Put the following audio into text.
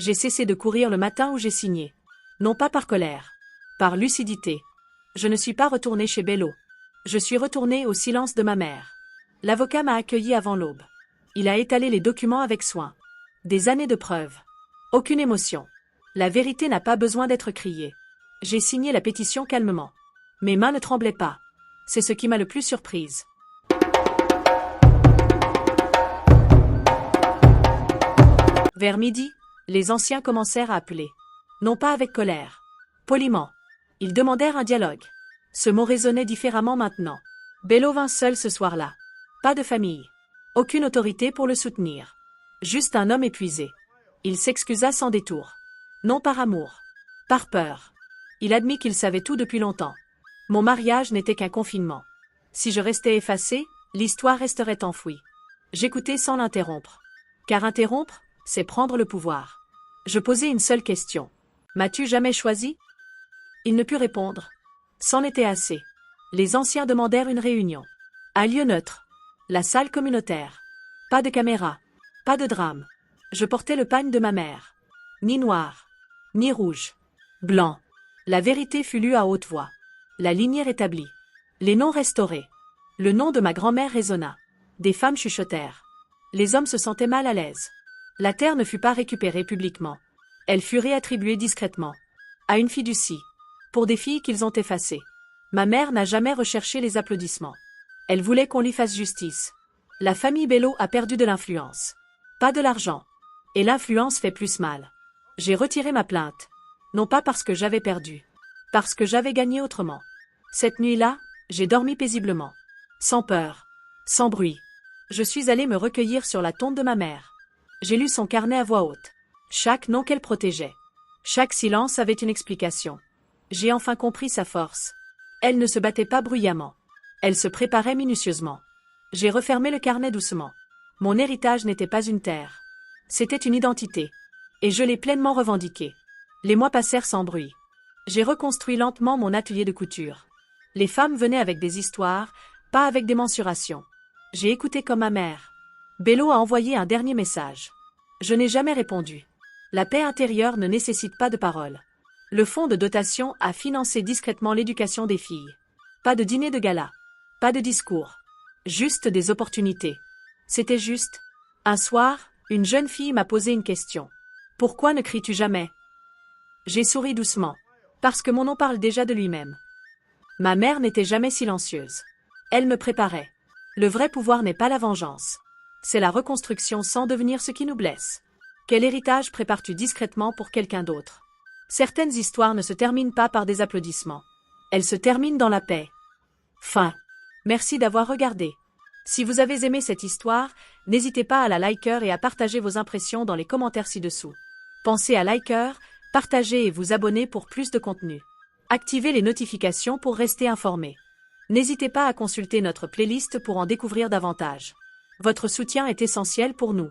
J'ai cessé de courir le matin où j'ai signé. Non pas par colère. Par lucidité. Je ne suis pas retournée chez Bello. Je suis retournée au silence de ma mère. L'avocat m'a accueilli avant l'aube. Il a étalé les documents avec soin. Des années de preuves. Aucune émotion. La vérité n'a pas besoin d'être criée. J'ai signé la pétition calmement. Mes mains ne tremblaient pas. C'est ce qui m'a le plus surprise. Vers midi, les anciens commencèrent à appeler. Non pas avec colère. Poliment. Ils demandèrent un dialogue. Ce mot résonnait différemment maintenant. Bello vint seul ce soir-là. Pas de famille. Aucune autorité pour le soutenir. Juste un homme épuisé. Il s'excusa sans détour. Non par amour. Par peur. Il admit qu'il savait tout depuis longtemps. Mon mariage n'était qu'un confinement. Si je restais effacée, l'histoire resterait enfouie. J'écoutais sans l'interrompre. Car interrompre, c'est prendre le pouvoir. Je posais une seule question. M'as-tu jamais choisi? Il ne put répondre. C'en était assez. Les anciens demandèrent une réunion. Un lieu neutre. La salle communautaire. Pas de caméra. Pas de drame. Je portais le pagne de ma mère. Ni noir. Ni rouge. Blanc. La vérité fut lue à haute voix. La lignée rétablie. Les noms restaurés. Le nom de ma grand-mère résonna. Des femmes chuchotèrent. Les hommes se sentaient mal à l'aise. La terre ne fut pas récupérée publiquement. Elle fut réattribuée discrètement. À une fiducie. Pour des filles qu'ils ont effacées. Ma mère n'a jamais recherché les applaudissements. Elle voulait qu'on lui fasse justice. La famille Bello a perdu de l'influence. Pas de l'argent. Et l'influence fait plus mal. J'ai retiré ma plainte. Non pas parce que j'avais perdu. Parce que j'avais gagné autrement. Cette nuit-là, j'ai dormi paisiblement. Sans peur. Sans bruit. Je suis allée me recueillir sur la tombe de ma mère. J'ai lu son carnet à voix haute. Chaque nom qu'elle protégeait. Chaque silence avait une explication. J'ai enfin compris sa force. Elle ne se battait pas bruyamment. Elle se préparait minutieusement. J'ai refermé le carnet doucement. Mon héritage n'était pas une terre. C'était une identité. Et je l'ai pleinement revendiquée. Les mois passèrent sans bruit. J'ai reconstruit lentement mon atelier de couture. Les femmes venaient avec des histoires, pas avec des mensurations. J'ai écouté comme ma mère. Bello a envoyé un dernier message. Je n'ai jamais répondu. La paix intérieure ne nécessite pas de paroles. Le fonds de dotation a financé discrètement l'éducation des filles. Pas de dîner de gala. Pas de discours. Juste des opportunités. C'était juste. Un soir, une jeune fille m'a posé une question. Pourquoi ne cries-tu jamais? J'ai souri doucement. Parce que mon nom parle déjà de lui-même. Ma mère n'était jamais silencieuse. Elle me préparait. Le vrai pouvoir n'est pas la vengeance. C'est la reconstruction sans devenir ce qui nous blesse. Quel héritage prépares-tu discrètement pour quelqu'un d'autre? Certaines histoires ne se terminent pas par des applaudissements. Elles se terminent dans la paix. Fin. Merci d'avoir regardé. Si vous avez aimé cette histoire, n'hésitez pas à la liker et à partager vos impressions dans les commentaires ci-dessous. Pensez à liker, partager et vous abonner pour plus de contenu. Activez les notifications pour rester informé. N'hésitez pas à consulter notre playlist pour en découvrir davantage. Votre soutien est essentiel pour nous.